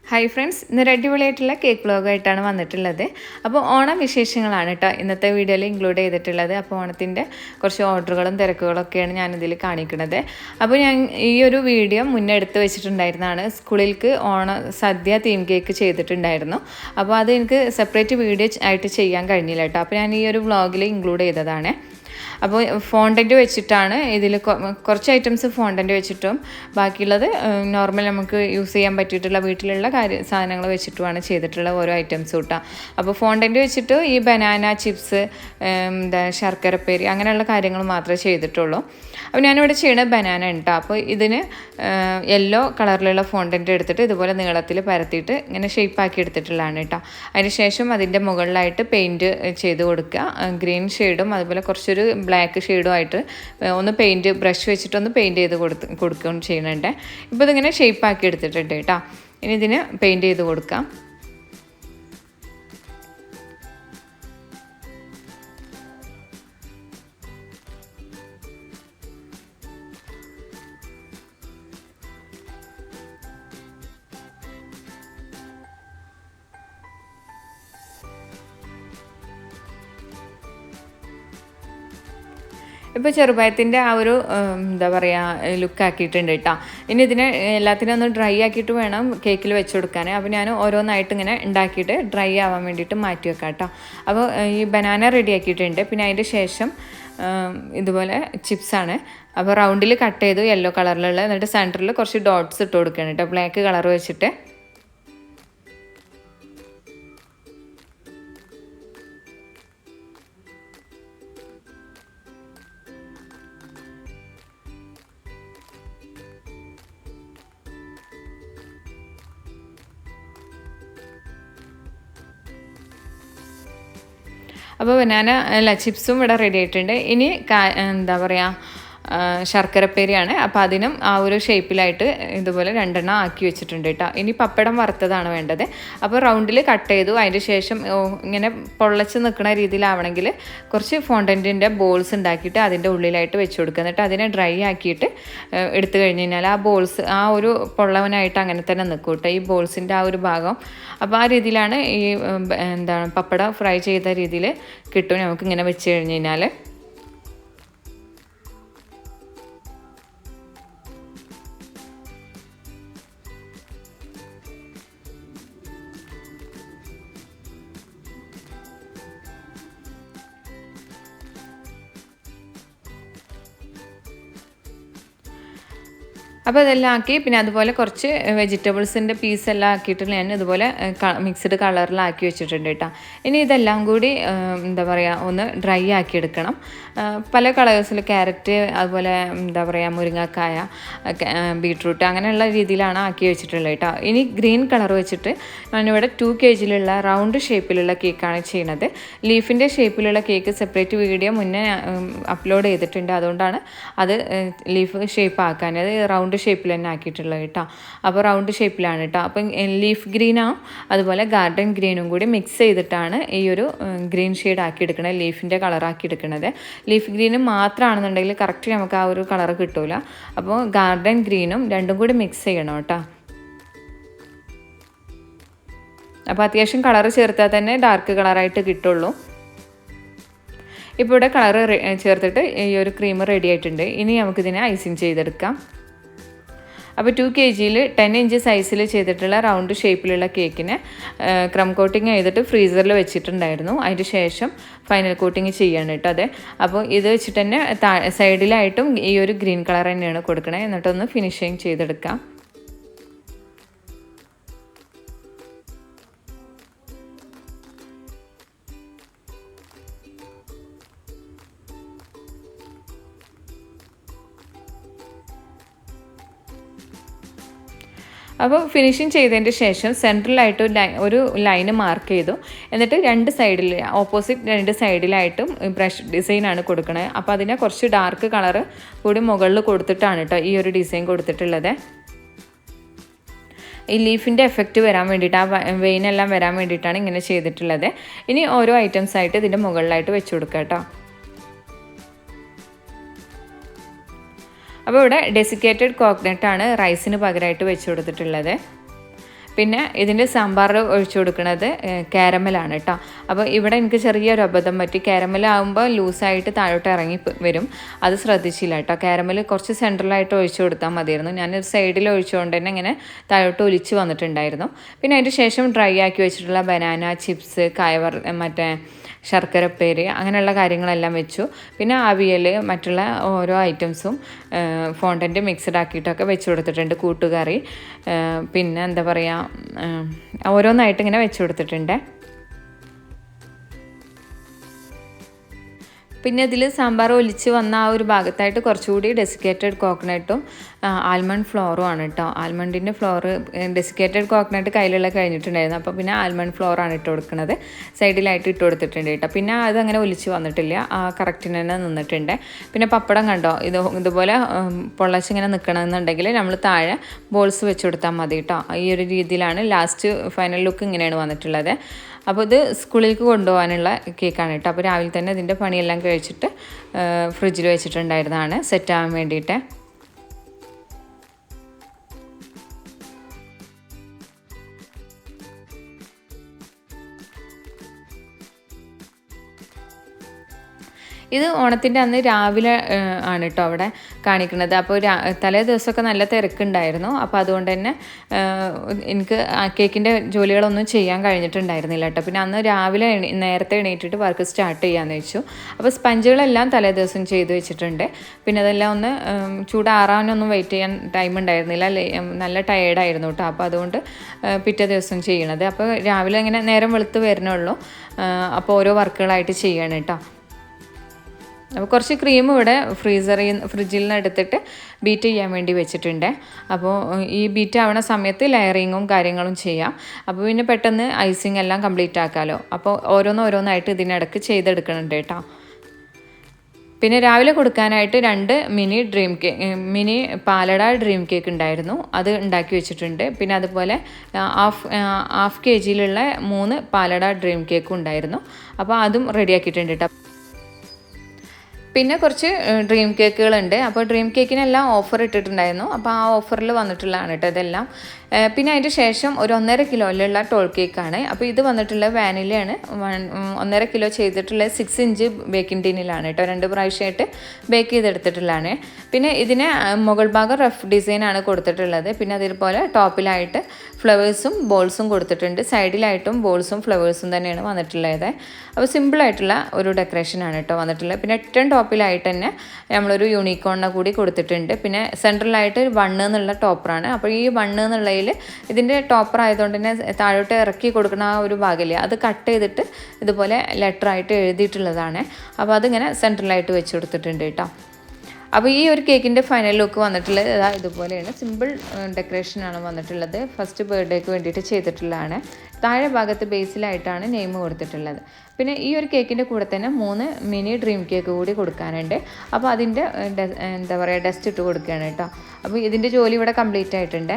Hi friends, ഇന്നൊരു അടിപൊളിയായിട്ടുള്ള cake വ്ലോഗായിട്ടാണ് വന്നിട്ടുള്ളത്. അപ്പോൾ ഓണം വിശേഷങ്ങളാണ് കേട്ടോ ഇന്നത്തെ വീഡിയോയിൽ ഇൻക്ലൂഡ് ചെയ്തിട്ടുള്ളത്. അപ്പോൾ ഓണത്തിൻ്റെ കുറച്ച് ഓർഡറുകളും തിരക്കുകളൊക്കെയാണ് ഞാനിതിൽ കാണിക്കുന്നത്. അപ്പോൾ ഞാൻ ഈ ഒരു വീഡിയോ മുന്നേ എടുത്ത് വെച്ചിട്ടുണ്ടായിരുന്നതാണ്. സ്കൂളിലേക്ക് സദ്യ തീം കേക്ക് ചെയ്തിട്ടുണ്ടായിരുന്നു. അപ്പോൾ അത് എനിക്ക് സെപ്പറേറ്റ് വീഡിയോ ആയിട്ട് ചെയ്യാൻ കഴിഞ്ഞില്ല കേട്ടോ. അപ്പോൾ ഞാൻ ഈ ഒരു വ്ലോഗിൽ ഇൻക്ലൂഡ് ചെയ്തതാണ്. അപ്പോൾ ഫോണ്ടൻറ്റ് വെച്ചിട്ടാണ് ഇതിൽ കുറച്ച് ഐറ്റംസ് ഫോണ്ടൻറ്റ് വെച്ചിട്ടും ബാക്കിയുള്ളത് നോർമൽ നമുക്ക് യൂസ് ചെയ്യാൻ പറ്റിയിട്ടുള്ള വീട്ടിലുള്ള സാധനങ്ങൾ വെച്ചിട്ടുമാണ് ചെയ്തിട്ടുള്ള ഓരോ ഐറ്റംസ് കൂട്ടാം. അപ്പോൾ ഫോണ്ടൻറ്റ് വെച്ചിട്ട് ഈ ബനാന ചിപ്സ്, ശർക്കരപ്പേരി അങ്ങനെയുള്ള കാര്യങ്ങൾ മാത്രമേ ചെയ്തിട്ടുള്ളൂ. അപ്പോൾ ഞാനിവിടെ ചെയ്യണത് ബനാന ഉണ്ട്. അപ്പോൾ ഇതിന് യെല്ലോ കളറിലുള്ള ഫോണ്ടൻറ്റ് എടുത്തിട്ട് ഇതുപോലെ നീളത്തിൽ പരത്തിയിട്ട് ഇങ്ങനെ ഷേപ്പാക്കി എടുത്തിട്ടുള്ളതാണ് കേട്ടോ. അതിന് ശേഷം അതിൻ്റെ മുകളിലായിട്ട് പെയിൻറ്റ് ചെയ്ത് കൊടുക്കുക. ഗ്രീൻ ഷെയ്ഡും അതുപോലെ കുറച്ചൊരു ബ്ലാക്ക് ഷെയ്ഡും ആയിട്ട് ഒന്ന് പെയിൻറ്റ് ബ്രഷ് വെച്ചിട്ടൊന്ന് പെയിൻറ്റ് ചെയ്ത് കൊടുക്കുകയും ചെയ്യുന്നുണ്ട്. ഇപ്പോൾ ഇതിങ്ങനെ ഷേപ്പാക്കി എടുത്തിട്ടുണ്ട് കേട്ടോ. ഇനി ഇതിന് പെയിൻറ്റ് ചെയ്ത് കൊടുക്കാം. ഇപ്പോൾ ചെറുപഴത്തിൻ്റെ ആ ഒരു എന്താ പറയുക ലുക്കാക്കിയിട്ടുണ്ട് കേട്ടോ. ഇനി ഇതിനെ എല്ലാത്തിനും ഒന്ന് ഡ്രൈ ആക്കിയിട്ട് വേണം കേക്കിൽ വെച്ച് കൊടുക്കാൻ. അപ്പോൾ ഞാൻ ഓരോന്നായിട്ട് ഇങ്ങനെ ഉണ്ടാക്കിയിട്ട് ഡ്രൈ ആവാൻ വേണ്ടിയിട്ട് മാറ്റി വെക്കാം കേട്ടോ. അപ്പോൾ ഈ ബനാന റെഡി ആക്കിയിട്ടുണ്ട്. പിന്നെ അതിൻ്റെ ശേഷം ഇതുപോലെ ചിപ്സാണ്. അപ്പോൾ റൗണ്ടിൽ കട്ട് ചെയ്തു യെല്ലോ കളറിലുള്ള, എന്നിട്ട് സെൻറ്ററിൽ കുറച്ച് ഡോട്ട്സ് ഇട്ട് കൊടുക്കണം കേട്ടോ, ബ്ലാക്ക് കളർ വെച്ചിട്ട്. അപ്പോൾ ചിപ്സും ഇവിടെ റെഡി ആയിട്ടുണ്ട്. ഇനി എന്താ പറയുക, ശർക്കരപ്പേരിയാണ്. അപ്പോൾ അതിനും ആ ഒരു ഷേപ്പിലായിട്ട് ഇതുപോലെ രണ്ടെണ്ണം ആക്കി വെച്ചിട്ടുണ്ട് കേട്ടോ. ഇനി പപ്പടം വറുത്തതാണ് വേണ്ടത്. അപ്പോൾ റൗണ്ടിൽ കട്ട് ചെയ്തു. അതിൻ്റെ ശേഷം ഇങ്ങനെ പൊള്ളച്ച് നിൽക്കുന്ന രീതിയിലാവണമെങ്കിൽ കുറച്ച് ഫോണ്ടൻറ്റിൻ്റെ ബോൾസ് ഉണ്ടാക്കിയിട്ട് അതിൻ്റെ ഉള്ളിലായിട്ട് വെച്ച് കൊടുക്കുക. എന്നിട്ട് അതിനെ ഡ്രൈ ആക്കിയിട്ട് എടുത്തു കഴിഞ്ഞ് കഴിഞ്ഞാൽ ആ ബോൾസ് ആ ഒരു പൊള്ളവനായിട്ട് അങ്ങനെ തന്നെ നിൽക്കും കേട്ടോ, ഈ ബോൾസിൻ്റെ ആ ഒരു ഭാഗം. അപ്പോൾ ആ രീതിയിലാണ് ഈ പപ്പടം ഫ്രൈ ചെയ്ത രീതിയിൽ കിട്ടും നമുക്കിങ്ങനെ വെച്ച് കഴിഞ്ഞ് കഴിഞ്ഞാൽ. അപ്പോൾ അതെല്ലാം ആക്കി പിന്നെ അതുപോലെ കുറച്ച് വെജിറ്റബിൾസിൻ്റെ പീസെല്ലാം ആക്കിയിട്ട് ഞാൻ ഇതുപോലെ മിക്സ്ഡ് കളറിലാക്കി വെച്ചിട്ടുണ്ട് കേട്ടോ. ഇനി ഇതെല്ലാം കൂടി എന്താ പറയുക ഒന്ന് ഡ്രൈ ആക്കി എടുക്കണം. പല കളേഴ്സിൽ ക്യാരറ്റ്, അതുപോലെ എന്താ പറയുക മുരിങ്ങക്കായ, ബീട്രൂട്ട് അങ്ങനെയുള്ള രീതിയിലാണ് ആക്കി വെച്ചിട്ടുള്ളത് കേട്ടോ. ഇനി ഗ്രീൻ കളർ വെച്ചിട്ട് ഞാനിവിടെ 2 kg റൗണ്ട് ഷേപ്പിലുള്ള കേക്കാണ് ചെയ്യുന്നത്. ലീഫിൻ്റെ ഷേപ്പിലുള്ള കേക്ക് സെപ്പറേറ്റ് വീഡിയോ മുന്നേ അപ്ലോഡ് ചെയ്തിട്ടുണ്ട്. അതുകൊണ്ടാണ് അത് ലീഫ് ഷേപ്പ് ആക്കാൻ, അത് റൗണ്ട് ഷേപ്പിൽ തന്നെ ആക്കിയിട്ടുള്ളത് കേട്ടോ. അപ്പോൾ റൗണ്ട് ഷേപ്പിലാണ് കേട്ടോ. അപ്പം ലീഫ് ഗ്രീനും അതുപോലെ ഗാർഡൻ ഗ്രീനും കൂടി മിക്സ് ചെയ്തിട്ടാണ് ഈ ഒരു ഗ്രീൻ ഷെയ്ഡ് ആക്കി എടുക്കുന്നത്, ലീഫിൻ്റെ കളറാക്കി എടുക്കുന്നത്. ലീഫ് ഗ്രീനും മാത്രമാണെന്നുണ്ടെങ്കിൽ കറക്റ്റ് നമുക്ക് ആ ഒരു കളർ കിട്ടില്ല. അപ്പോൾ ഗാർഡൻ ഗ്രീനും രണ്ടും കൂടി മിക്സ് ചെയ്യണം കേട്ടോ. അപ്പോൾ അത്യാവശ്യം കളർ ചേർത്താൽ തന്നെ ഡാർക്ക് കളറായിട്ട് കിട്ടുള്ളൂ. ഇപ്പോൾ ഇവിടെ കളർ ചേർത്തിട്ട് ഈ ഒരു ക്രീം റെഡി ആയിട്ടുണ്ട്. ഇനി നമുക്കിതിനെ ഐസിങ് ചെയ്തെടുക്കാം. അപ്പോൾ 2 kg 10 ഇഞ്ച് സൈസിൽ ചെയ്തിട്ടുള്ള റൗണ്ട് ഷേപ്പിലുള്ള കേക്കിനെ ക്രം കോട്ടിങ് ചെയ്തിട്ട് ഫ്രീസറിൽ വെച്ചിട്ടുണ്ടായിരുന്നു. അതിന് ശേഷം ഫൈനൽ കോട്ടിങ് ചെയ്യാണ് കേട്ടോ. അതെ, അപ്പോൾ ഇത് വെച്ചിട്ട് തന്നെ സൈഡിലായിട്ടും ഈ ഒരു ഗ്രീൻ കളർ തന്നെയാണ് കൊടുക്കണേ. എന്നിട്ടൊന്ന് ഫിനിഷിങ് ചെയ്തെടുക്കാം. അപ്പോൾ ഫിനിഷിങ് ചെയ്തതിൻ്റെ ശേഷം സെൻട്രലായിട്ട് ഒരു ലൈന് മാർക്ക് ചെയ്തു. എന്നിട്ട് ഓപ്പോസിറ്റ് രണ്ട് സൈഡിലായിട്ടും ബ്രഷ് ഡിസൈനാണ് കൊടുക്കണത്. അപ്പോൾ അതിനെ കുറച്ച് ഡാർക്ക് കളറ് കൂടി മുകളിൽ കൊടുത്തിട്ടാണ് കേട്ടോ ഈ ഒരു ഡിസൈൻ കൊടുത്തിട്ടുള്ളത്. ഈ ലീഫിൻ്റെ എഫക്റ്റ് വരാൻ വേണ്ടിയിട്ട്, ആ വെയിനെല്ലാം വരാൻ വേണ്ടിയിട്ടാണ് ഇങ്ങനെ ചെയ്തിട്ടുള്ളത്. ഇനി ഓരോ ഐറ്റംസ് ആയിട്ട് ഇതിൻ്റെ മുകളിലായിട്ട് വെച്ച് കൊടുക്കാം കേട്ടോ. അപ്പോൾ ഇവിടെ ഡെസിക്കേറ്റഡ് കോക്കനട്ടാണ് റൈസിന് പകരമായിട്ട് വെച്ച് കൊടുത്തിട്ടുള്ളത്. പിന്നെ ഇതിൻ്റെ സാമ്പാർ ഒഴിച്ചു കൊടുക്കുന്നത് കാരമലാണ് കേട്ടോ. അപ്പോൾ ഇവിടെ എനിക്ക് ചെറിയൊരു അബദ്ധം പറ്റി. കാരമലാകുമ്പോൾ ലൂസായിട്ട് താഴോട്ട് ഇറങ്ങി വരും, അത് ശ്രദ്ധിച്ചില്ല കേട്ടോ. കാരമൽ കുറച്ച് സെൻട്രലായിട്ട് ഒഴിച്ചു കൊടുത്താൽ മതിയായിരുന്നു. ഞാനൊരു സൈഡിൽ ഒഴിച്ചുകൊണ്ട് തന്നെ ഇങ്ങനെ താഴോട്ട് ഒലിച്ച് വന്നിട്ടുണ്ടായിരുന്നു. പിന്നെ അതിൻ്റെ ശേഷം ഡ്രൈ ആക്കി വെച്ചിട്ടുള്ള ബനാന ചിപ്സ്, മറ്റേ ശർക്കരപ്പേര് അങ്ങനെയുള്ള കാര്യങ്ങളെല്ലാം വെച്ചു. പിന്നെ അവിയൽ, മറ്റുള്ള ഓരോ ഐറ്റംസും ഫോണ്ടൻറ്റ് മിക്സഡ് ആക്കിയിട്ടൊക്കെ വെച്ച് കൊടുത്തിട്ടുണ്ട്. കൂട്ടുകറി, പിന്നെ എന്താ പറയുക, ഓരോന്നായിട്ട് ഇങ്ങനെ വെച്ച് കൊടുത്തിട്ടുണ്ട്. പിന്നെ ഇതിൽ സാമ്പാർ ഒലിച്ച് വന്ന ആ ഒരു ഭാഗത്തായിട്ട് കുറച്ചുകൂടി ഡെസിക്കേറ്റഡ് കോക്കനട്ടും ആൽമണ്ട് ഫ്ലോറും ആണ് കേട്ടോ. ആൽമണ്ടിൻ്റെ ഫ്ലോർ, ഡെസിക്കേറ്റഡ് കോക്കനട്ട് കയ്യിലുള്ള കഴിഞ്ഞിട്ടുണ്ടായിരുന്നു. അപ്പോൾ പിന്നെ ആൽമണ്ട് ഫ്ലോറാണ് ഇട്ട് കൊടുക്കുന്നത്. സൈഡിലായിട്ട് ഇട്ട് കൊടുത്തിട്ടുണ്ട് കേട്ടോ. പിന്നെ അതങ്ങനെ ഒലിച്ച് വന്നിട്ടില്ല, ആ കറക്റ്റിന് തന്നെ നിന്നിട്ടുണ്ട്. പിന്നെ പപ്പടം കണ്ടോ, ഇതുപോലെ പൊള്ളച്ചിങ്ങനെ നിൽക്കണമെന്നുണ്ടെങ്കിൽ നമ്മൾ താഴെ ബോൾസ് വെച്ച് കൊടുത്താൽ മതി കേട്ടോ. ഈ ഒരു രീതിയിലാണ് ലാസ്റ്റ് ഫൈനൽ ലുക്ക് ഇങ്ങനെയാണ് വന്നിട്ടുള്ളത്. അപ്പോൾ ഇത് സ്കൂളിലേക്ക് കൊണ്ടുപോകാനുള്ള കേക്കാണ് കേട്ടോ. അപ്പോൾ രാവിലെ തന്നെ ഇതിൻ്റെ പണിയെല്ലാം കഴിച്ചിട്ട് ഫ്രിഡ്ജിൽ വെച്ചിട്ടുണ്ടായിരുന്നതാണ് സെറ്റാകാൻ വേണ്ടിയിട്ട്. ഇത് ഓണത്തിൻ്റെ അന്ന് രാവിലെ ആണ് കേട്ടോ അവിടെ കാണിക്കുന്നത്. അപ്പോൾ തലേ ദിവസമൊക്കെ നല്ല തിരക്കുണ്ടായിരുന്നു. അപ്പോൾ അതുകൊണ്ട് തന്നെ എനിക്ക് കേക്കിൻ്റെ ജോലികളൊന്നും ചെയ്യാൻ കഴിഞ്ഞിട്ടുണ്ടായിരുന്നില്ല കേട്ടോ. പിന്നെ അന്ന് രാവിലെ നേരത്തെ എണീറ്റിട്ട് വർക്ക് സ്റ്റാർട്ട് ചെയ്യാമെന്ന് വെച്ചു. അപ്പോൾ സ്പഞ്ചുകളെല്ലാം തലേ ദിവസം ചെയ്ത് വെച്ചിട്ടുണ്ട്. പിന്നെ അതെല്ലാം ഒന്ന് ചൂടാറാനൊന്നും വെയിറ്റ് ചെയ്യാൻ ടൈം ഉണ്ടായിരുന്നില്ല, നല്ല ടയേർഡായിരുന്നു കേട്ടോ. അപ്പോൾ അതുകൊണ്ട് പിറ്റേ ദിവസം ചെയ്യണത്. അപ്പോൾ രാവിലെ ഇങ്ങനെ നേരം വെളുത്ത് വരുന്നുള്ളൂ. അപ്പോൾ ഓരോ വർക്കുകളായിട്ട് ചെയ്യണം കേട്ടോ. അപ്പോൾ കുറച്ച് ക്രീം ഇവിടെ ഫ്രിഡ്ജിൽ നിന്ന് എടുത്തിട്ട് ബീറ്റ് ചെയ്യാൻ വേണ്ടി വെച്ചിട്ടുണ്ട്. അപ്പോൾ ഈ ബീറ്റ് ആവണ സമയത്ത് ലെയറിങ്ങും കാര്യങ്ങളും ചെയ്യാം. അപ്പോൾ പിന്നെ പെട്ടെന്ന് ഐസിങ് എല്ലാം കംപ്ലീറ്റ് ആക്കാമല്ലോ. അപ്പോൾ ഓരോന്നായിട്ട് ഇതിനിടയ്ക്ക് ചെയ്തെടുക്കുന്നുണ്ട് കേട്ടോ. പിന്നെ രാവിലെ കൊടുക്കാനായിട്ട് 2 മിനി പാലട ഡ്രീം കേക്ക് ഉണ്ടായിരുന്നു, അത് ഉണ്ടാക്കി വെച്ചിട്ടുണ്ട്. പിന്നെ അതുപോലെ ഹാഫ് kg 3 പാലട ഡ്രീം കേക്കും ഉണ്ടായിരുന്നു. അപ്പോൾ അതും റെഡിയാക്കിയിട്ടുണ്ട് കേട്ടോ. പിന്നെ കുറച്ച് ഡ്രീം കേക്കുകളുണ്ട്. അപ്പോൾ ഡ്രീം കേക്കിനെല്ലാം ഓഫർ ഇട്ടിട്ടുണ്ടായിരുന്നു. അപ്പോൾ ആ ഓഫറിൽ വന്നിട്ടുള്ളതാണ് കേട്ടോ ഇതെല്ലാം. പിന്നെ അതിൻ്റെ ശേഷം ഒരു 1.5 കിലോയിലുള്ള ടോൾ കേക്കാണ്. അപ്പോൾ ഇത് വന്നിട്ടുള്ള വാനിലയാണ്. 1.5 കിലോ ചെയ്തിട്ടുള്ള 6 ഇഞ്ച് ബേക്കിംഗ് ടീനിലാണ് കേട്ടോ. 2 പ്രാവശ്യമായിട്ട് ബേക്ക് ചെയ്തെടുത്തിട്ടുള്ളതാണ്. പിന്നെ ഇതിന് മുകൾ ഭാഗം റഫ് ഡിസൈനാണ് കൊടുത്തിട്ടുള്ളത്. പിന്നെ അതേപോലെ ടോപ്പിലായിട്ട് ഫ്ലവേഴ്സും ബോൾസും കൊടുത്തിട്ടുണ്ട്. സൈഡിലായിട്ടും ബോൾസും ഫ്ലവേഴ്സും തന്നെയാണ് വന്നിട്ടുള്ളത്. അപ്പോൾ സിമ്പിളായിട്ടുള്ള ഒരു ഡെക്കറേഷനാണ് കേട്ടോ വന്നിട്ടുള്ളത്. പിന്നെ ഏറ്റവും ടോപ്പിലായിട്ട് തന്നെ നമ്മളൊരു യൂണിക്കോണിനെ കൂടി കൊടുത്തിട്ടുണ്ട്. പിന്നെ സെൻട്രലായിട്ട് 1 എന്നുള്ള ടോപ്പറാണ്. അപ്പോൾ ഈ 1 എന്നുള്ളതിൽ ഇതിൻ്റെ ടോപ്പർ ആയതുകൊണ്ട് തന്നെ താഴോട്ട് ഇറക്കി കൊടുക്കുന്ന ആ ഒരു ഭാഗമില്ലേ, അത് കട്ട് ചെയ്തിട്ട് ഇതുപോലെ ലെറ്ററായിട്ട് എഴുതിയിട്ടുള്ളതാണ്. അപ്പോൾ അതിങ്ങനെ സെൻട്രലായിട്ട് വെച്ച് കൊടുത്തിട്ടുണ്ട് കേട്ടോ. അപ്പോൾ ഈ ഒരു കേക്കിൻ്റെ ഫൈനൽ ലുക്ക് വന്നിട്ടുള്ളത് ഇതുപോലെയാണ്. സിമ്പിൾ ഡെക്കറേഷനാണ് വന്നിട്ടുള്ളത്. ഫസ്റ്റ് ബർത്ത്ഡേക്ക് വേണ്ടിയിട്ട് ചെയ്തിട്ടുള്ളതാണ്. താഴെ ഭാഗത്ത് ബേസിലായിട്ടാണ് നെയിം കൊടുത്തിട്ടുള്ളത്. പിന്നെ ഈ ഒരു കേക്കിൻ്റെ കൂടെ തന്നെ 3 മിനി ഡ്രീം കേക്ക് കൂടി കൊടുക്കാനുണ്ട്. അപ്പോൾ അതിൻ്റെ എന്താ പറയുക, ഡസ്റ്റ് ഇട്ട് കൊടുക്കുകയാണ് കേട്ടോ. അപ്പോൾ ഇതിൻ്റെ ജോലി ഇവിടെ കംപ്ലീറ്റ് ആയിട്ടുണ്ട്.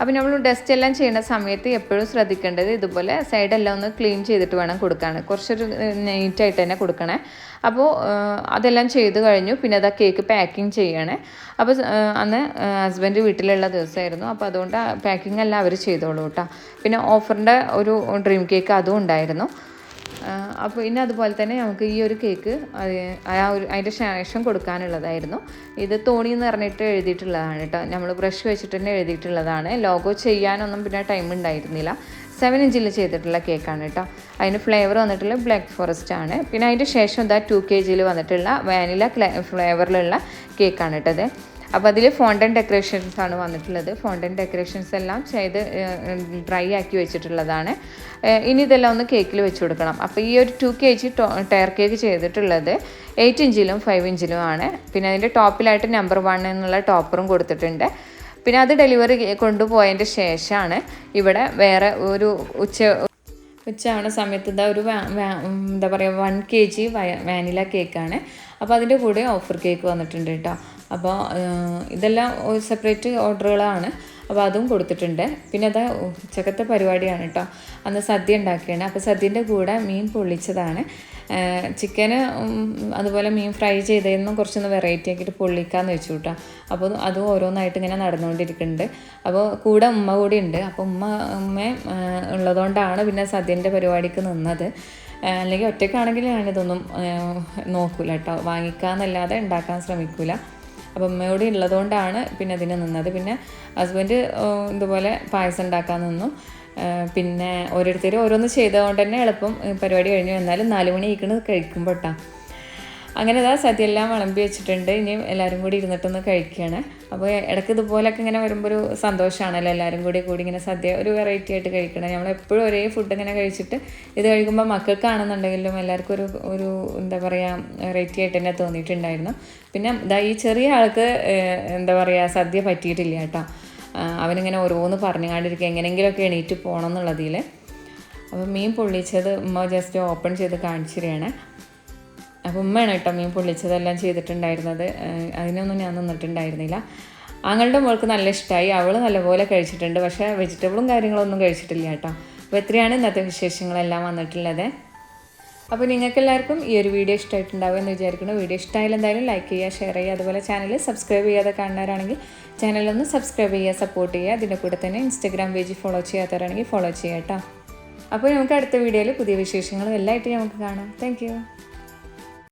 അപ്പോൾ നമ്മൾ ഡസ്റ്റ് എല്ലാം ചെയ്യുന്ന സമയത്ത് എപ്പോഴും ശ്രദ്ധിക്കേണ്ടത് ഇതുപോലെ സൈഡെല്ലാം ഒന്ന് ക്ലീൻ ചെയ്തിട്ട് വേണം കൊടുക്കാൻ. കുറച്ചൊരു നീറ്റായിട്ട് തന്നെ കൊടുക്കണേ. അപ്പോൾ അതെല്ലാം ചെയ്ത് കഴിഞ്ഞു. പിന്നെ അത് കേക്ക് പാക്കിങ് ചെയ്യണേ. അപ്പോൾ അന്ന് ഹസ്ബൻഡ് വീട്ടിലുള്ള ദിവസമായിരുന്നു. അപ്പോൾ അതുകൊണ്ട് പാക്കിംഗ് എല്ലാം അവർ ചെയ്തോളൂ കേട്ടോ. പിന്നെ ഓഫറിൻ്റെ ഒരു ഡ്രീം കേക്ക് അതും ഉണ്ടായിരുന്നു. അപ്പോൾ ഇനി അതുപോലെ തന്നെ നമുക്ക് ഈ ഒരു കേക്ക് അതിൻ്റെ ശേഷം കൊടുക്കാനുള്ളതായിരുന്നു. ഇത് തോണി എന്ന് പറഞ്ഞിട്ട് എഴുതിയിട്ടുള്ളതാണ് കേട്ടോ. നമ്മൾ ബ്രഷ് വെച്ചിട്ട് തന്നെ എഴുതിയിട്ടുള്ളതാണ്. ലോഗോ ചെയ്യാനൊന്നും പിന്നെ ടൈം ഉണ്ടായിരുന്നില്ല. 7 ഇഞ്ചിൽ ചെയ്തിട്ടുള്ള കേക്കാണ് കേട്ടോ. അതിന് ഫ്ലേവർ വന്നിട്ടുള്ള ബ്ലാക്ക് ഫോറസ്റ്റ് ആണ്. പിന്നെ അതിൻ്റെ ശേഷം 2 kg വന്നിട്ടുള്ള വാനില ഫ്ലേവറിലുള്ള കേക്കാണ് കേട്ടത്. അപ്പോൾ അതിൽ ഫോണ്ടൻ ഡെക്കറേഷൻസ് ആണ് വന്നിട്ടുള്ളത്. ഫോണ്ടൻ ഡെക്കറേഷൻസ് എല്ലാം ചെയ്ത് ഡ്രൈ ആക്കി വെച്ചിട്ടുള്ളതാണ്. ഇനി ഇതെല്ലാം ഒന്ന് കേക്കിൽ വെച്ച് കൊടുക്കണം. അപ്പോൾ ഈ ഒരു 2 kg ടയർ കേക്ക് ചെയ്തിട്ടുള്ളത് 8 ഇഞ്ചിലും 5 ഇഞ്ചിലും ആണ്. പിന്നെ അതിൻ്റെ ടോപ്പിലായിട്ട് നമ്പർ 1 എന്നുള്ള ടോപ്പറും കൊടുത്തിട്ടുണ്ട്. പിന്നെ അത് ഡെലിവറി കൊണ്ടുപോയതിൻ്റെ ശേഷമാണ് ഇവിടെ വേറെ ഒരു ഉച്ചയാവണ സമയത്ത് ഒരു എന്താ പറയുക 1 kg വാനില കേക്കാണ്. അപ്പോൾ അതിൻ്റെ കൂടെ ഓഫർ കേക്ക് വന്നിട്ടുണ്ട് കേട്ടോ. അപ്പോൾ ഇതെല്ലാം സെപ്പറേറ്റ് ഓർഡറുകളാണ്. അപ്പോൾ അതും കൊടുത്തിട്ടുണ്ട്. പിന്നെ അത് ഉച്ചക്കത്തെ പരിപാടിയാണ് കേട്ടോ. അന്ന് സദ്യ ഉണ്ടാക്കിയാണ്. അപ്പോൾ സദ്യൻ്റെ കൂടെ മീൻ പൊള്ളിച്ചതാണ്. ചിക്കന് അതുപോലെ മീൻ ഫ്രൈ ചെയ്തതെന്നും കുറച്ചൊന്ന് വെറൈറ്റി ആക്കിയിട്ട് പൊള്ളിക്കാമെന്ന് വെച്ചു കേട്ടോ. അപ്പോൾ അതും ഓരോന്നായിട്ട് ഇങ്ങനെ നടന്നുകൊണ്ടിരിക്കുന്നുണ്ട്. അപ്പോൾ കൂടെ ഉമ്മ കൂടി ഉണ്ട്. അപ്പോൾ ഉമ്മ ഉള്ളതുകൊണ്ടാണ് പിന്നെ സദ്യൻ്റെ പരിപാടിക്ക് നിന്നത്. അല്ലെങ്കിൽ ഒറ്റയ്ക്കാണെങ്കിൽ ഞാനിതൊന്നും നോക്കൂല കേട്ടോ. വാങ്ങിക്കാമെന്നല്ലാതെ ഉണ്ടാക്കാൻ ശ്രമിക്കൂല. അപ്പം ഉമ്മയോട് ഉള്ളതുകൊണ്ടാണ് പിന്നെ അതിന് നിന്നത്. പിന്നെ ഹസ്ബൻഡ് ഇതുപോലെ പായസം ഉണ്ടാക്കാൻ നിന്നു. പിന്നെ ഓരോരുത്തരും ഓരോന്ന് ചെയ്തതുകൊണ്ട് തന്നെ എളുപ്പം പരിപാടി കഴിഞ്ഞു. എന്നാലും 4 മണി ആയിക്കണ് കഴിക്കുമ്പോൾ കേട്ടോ. അങ്ങനെ സദ്യ എല്ലാം വിളമ്പി വെച്ചിട്ടുണ്ട്. ഇനി എല്ലാവരും കൂടി ഇരുന്നിട്ടൊന്ന് കഴിക്കുകയാണ്. അപ്പോൾ ഇടയ്ക്ക് ഇതുപോലൊക്കെ ഇങ്ങനെ വരുമ്പോൾ ഒരു സന്തോഷമാണല്ലോ, എല്ലാവരും കൂടി ഇങ്ങനെ സദ്യ ഒരു വെറൈറ്റി ആയിട്ട് കഴിക്കണം. നമ്മളെപ്പോഴും ഒരേ ഫുഡ് ഇങ്ങനെ കഴിച്ചിട്ട് ഇത് കഴിക്കുമ്പോൾ മക്കൾക്കാണെന്നുണ്ടെങ്കിലും എല്ലാവർക്കും ഒരു എന്താ പറയുക വെറൈറ്റി ആയിട്ട് തന്നെ തോന്നിയിട്ടുണ്ടായിരുന്നു. പിന്നെ ഈ ചെറിയ ആൾക്ക് എന്താ പറയുക സദ്യ പറ്റിയിട്ടില്ല കേട്ടോ. അവനിങ്ങനെ ഓരോന്ന് പറഞ്ഞുകൊണ്ടിരിക്കുക എങ്ങനെയെങ്കിലുമൊക്കെ എണീറ്റ് പോകണം എന്നുള്ളതിൽ. അപ്പോൾ മീൻ പൊള്ളിച്ചത് ഉമ്മ ജസ്റ്റ് ഓപ്പൺ ചെയ്ത് കാണിച്ചു തരികയാണ്. അപ്പോൾ ഉമ്മയാണ് കേട്ടോ മീൻ പൊള്ളിച്ചതെല്ലാം ചെയ്തിട്ടുണ്ടായിരുന്നത്. അതിനൊന്നും ഞാൻ നിന്നിട്ടുണ്ടായിരുന്നില്ല. ആങ്ങളുടെ മോൾക്ക് നല്ല ഇഷ്ടമായി. അവൾ നല്ലപോലെ കഴിച്ചിട്ടുണ്ട്. പക്ഷേ വെജിറ്റബിളും കാര്യങ്ങളൊന്നും കഴിച്ചിട്ടില്ല കേട്ടോ. അപ്പോൾ ഇത്രയാണ് ഇന്നത്തെ വിശേഷങ്ങളെല്ലാം വന്നിട്ടുള്ളത്. അപ്പോൾ നിങ്ങൾക്ക് എല്ലാവർക്കും ഈ ഒരു വീഡിയോ ഇഷ്ടമായിട്ടുണ്ടാവും എന്ന് വിചാരിക്കുന്നു. വീഡിയോ ഇഷ്ടമായാലും എന്തായാലും ലൈക്ക് ചെയ്യുക, ഷെയർ ചെയ്യുക. അതുപോലെ ചാനൽ സബ്സ്ക്രൈബ് ചെയ്യാതെ കാണുന്നവരാണെങ്കിൽ ചാനലൊന്ന് സബ്സ്ക്രൈബ് ചെയ്യുക, സപ്പോർട്ട് ചെയ്യുക. അതിൻ്റെ കൂടെ തന്നെ ഇൻസ്റ്റാഗ്രാം പേജ് ഫോളോ ചെയ്യാത്തവരാണെങ്കിൽ ഫോളോ ചെയ്യുക കേട്ടോ. അപ്പോൾ നമുക്ക് അടുത്ത വീഡിയോയിൽ പുതിയ വിശേഷങ്ങളും എല്ലാമായിട്ട് നമുക്ക് കാണാം. താങ്ക്